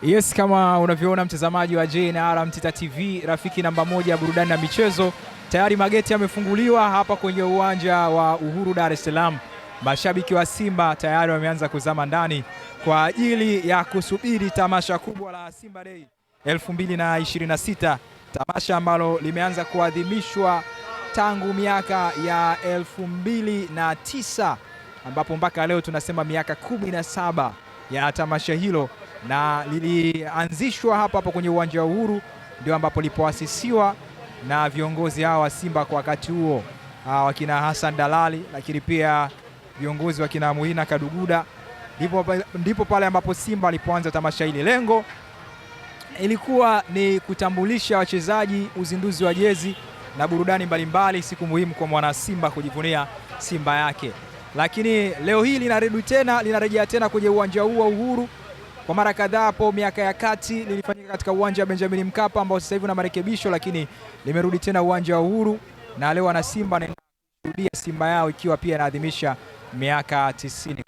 Yes, kama unavyoona mtazamaji wa JNR Mtita TV, rafiki namba moja ya burudani na michezo, tayari mageti yamefunguliwa hapa kwenye uwanja wa Uhuru Dar es Salaam. Mashabiki wa Simba tayari wameanza kuzama ndani kwa ajili ya kusubiri tamasha kubwa la Simba Day 2026, tamasha ambalo limeanza kuadhimishwa tangu miaka ya 2009 ambapo mpaka leo tunasema miaka 17 ya tamasha hilo, na lilianzishwa hapa kwenye uwanja wa Uhuru, ndio ambapo lipoasisiwa na viongozi hao wa Simba kwa wakati huo, wakina Hassan Dalali, lakini pia viongozi wakina Muhina Kaduguda. Ndipo pale ambapo Simba alipoanza tamasha hili. Lengo ilikuwa ni kutambulisha wachezaji, uzinduzi wa jezi na burudani mbalimbali, siku muhimu kwa mwana Simba kujivunia Simba yake. Lakini leo hii linarejea tena kwenye uwanja huu wa Uhuru. Kwa mara kadhaa hapo miaka ya kati lilifanyika katika uwanja wa Benjamin Mkapa ambao sasa hivi una marekebisho, lakini limerudi tena uwanja wa Uhuru, na leo wana Simba wanarudia Simba yao ikiwa pia inaadhimisha miaka 90.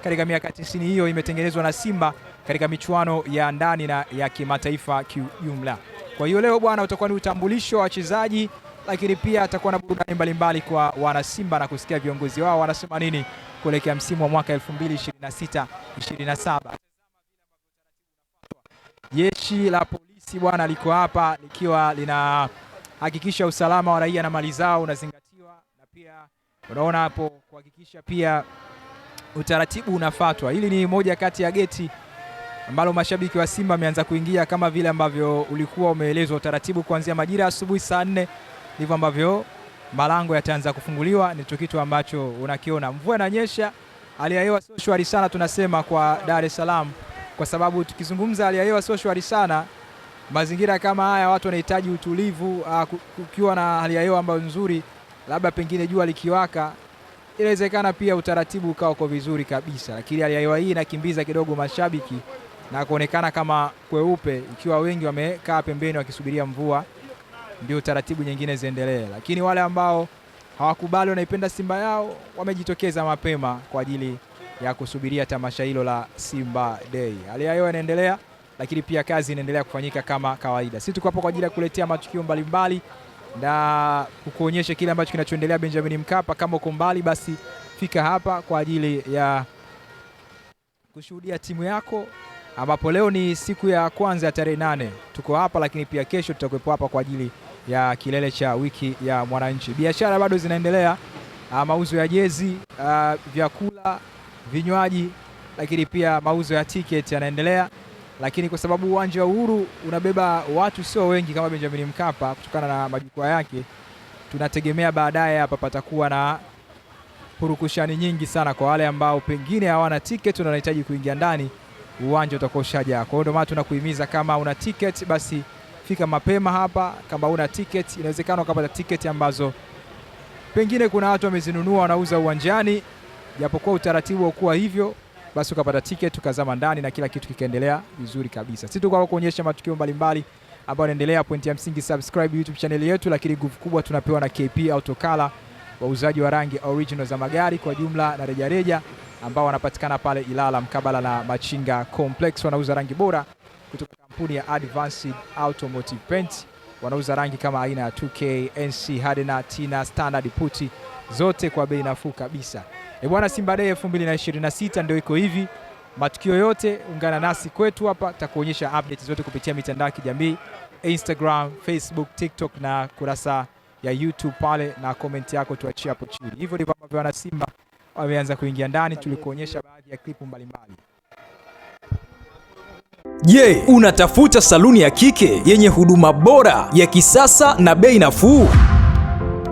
Katika miaka 90 hiyo imetengenezwa na Simba katika michuano ya ndani na ya kimataifa kiujumla. Kwa hiyo leo bwana, utakuwa ni utambulisho wa wachezaji, lakini pia atakuwa na burudani mbalimbali kwa wana Simba na kusikia viongozi wao wanasema nini kuelekea msimu wa mwaka 2026-27. Jeshi la polisi bwana liko hapa likiwa linahakikisha usalama wa raia na mali zao unazingatiwa, na pia unaona hapo kuhakikisha pia utaratibu unafuatwa. Hili ni moja kati ya geti ambalo mashabiki wa Simba wameanza kuingia kama vile ambavyo ulikuwa umeelezwa utaratibu kuanzia majira asubuhi saa 4, ndivyo ambavyo malango yataanza kufunguliwa. Ni kitu ambacho unakiona. Mvua inanyesha, hali ya hewa sio shwari sana tunasema kwa Dar es Salaam, kwa sababu tukizungumza hali ya hewa sio shwari sana, mazingira kama haya watu wanahitaji utulivu. Kukiwa na hali ya hewa ambayo nzuri, labda pengine jua likiwaka, inawezekana pia utaratibu ukao uko vizuri kabisa, lakini hali ya hewa hii inakimbiza kidogo mashabiki na kuonekana kama kweupe, ikiwa wengi wamekaa pembeni wakisubiria mvua ndio taratibu nyingine ziendelee. Lakini wale ambao hawakubali, wanaipenda Simba yao, wamejitokeza mapema kwa ajili ya kusubiria tamasha hilo la Simba Day. Hali ya hewa inaendelea, lakini pia kazi inaendelea kufanyika kama kawaida. Sisi tuko hapo kwa ajili ya kuletea matukio mbalimbali na kukuonyesha kile ambacho kinachoendelea Benjamin Mkapa. Kama uko mbali, basi fika hapa kwa ajili ya kushuhudia timu yako, ambapo leo ni siku ya kwanza ya tarehe 8 tuko hapa, lakini pia kesho tutakuwepo hapa kwa ajili ya kilele cha wiki ya mwananchi. Biashara bado zinaendelea, mauzo ya jezi, vyakula, vinywaji, lakini pia mauzo ya tiketi yanaendelea. Lakini kwa sababu uwanja wa Uhuru unabeba watu sio wengi kama Benjamin Mkapa kutokana na majukwaa yake, tunategemea baadaye hapa patakuwa na purukushani nyingi sana kwa wale ambao pengine hawana tiketi na wanahitaji kuingia ndani. Uwanja utakuwa ushajaa. Kwa hiyo ndio maana tunakuhimiza, kama una tiketi basi fika mapema hapa. Kama una tiketi, inawezekana ukapata tiketi ambazo pengine kuna watu wamezinunua wanauza uwanjani, japokuwa utaratibu ukuwa hivyo, basi ukapata tiketi ukazama ndani na kila kitu kikaendelea vizuri kabisa. Sisi tuko kuonyesha matukio mbalimbali ambayo yanaendelea. Pointi ya msingi, subscribe YouTube channel yetu, lakini nguvu kubwa tunapewa na KP Autokala, wauzaji wa rangi original za magari kwa jumla na rejareja, ambao wanapatikana pale Ilala mkabala na Machinga Complex. Wanauza rangi bora kutoka kampuni ya Advanced Automotive Paint. Wanauza rangi kama aina ya 2K, NC, Hardener, Tina, Standard, Putti, zote kwa bei nafuu kabisa. Bwana, Simba Day 2026 ndio iko hivi. Matukio yote ungana nasi kwetu hapa, takuonyesha update zote kupitia mitandao ya kijamii, Instagram, Facebook, TikTok na kurasa ya YouTube pale, na comment yako tuachie hapo chini. Hivyo ndivyo ambavyo wana Simba wameanza kuingia ndani. Tulikuonyesha baadhi ya klipu mbalimbali. Je, unatafuta saluni ya kike yenye huduma bora ya kisasa na bei nafuu?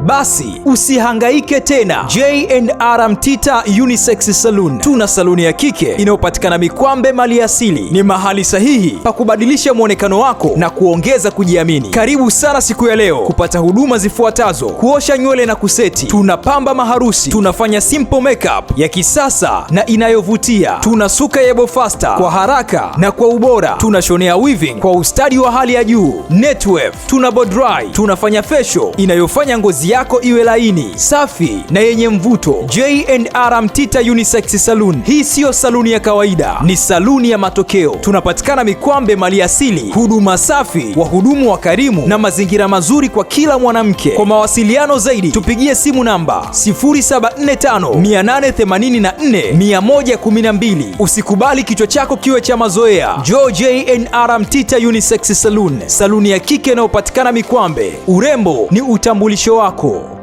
Basi usihangaike tena. J&R Mtita Unisex Saloon. Tuna saluni ya kike inayopatikana Mikwambe Maliasili. Ni mahali sahihi pa kubadilisha muonekano wako na kuongeza kujiamini. Karibu sana siku ya leo kupata huduma zifuatazo: kuosha nywele na kuseti, tunapamba maharusi, tunafanya simple makeup ya kisasa na inayovutia, tunasuka yebo faster kwa haraka na kwa ubora, tunashonea weaving kwa ustadi wa hali ya juu, netwave, tuna blow dry, tunafanya facial inayofanya ngozi ngozi yako iwe laini, safi na yenye mvuto. J&R Mtita Unisex Saloon. Hii siyo saluni ya kawaida, ni saluni ya matokeo. Tunapatikana Mikwambe Maliasili. Huduma safi, wahudumu wakarimu na mazingira mazuri kwa kila mwanamke. Kwa mawasiliano zaidi tupigie simu namba 0745884112. Usikubali kichwa chako kiwe cha mazoea. J&R Mtita Unisex Saloon, saluni ya kike inayopatikana Mikwambe. Urembo ni utambulisho wako.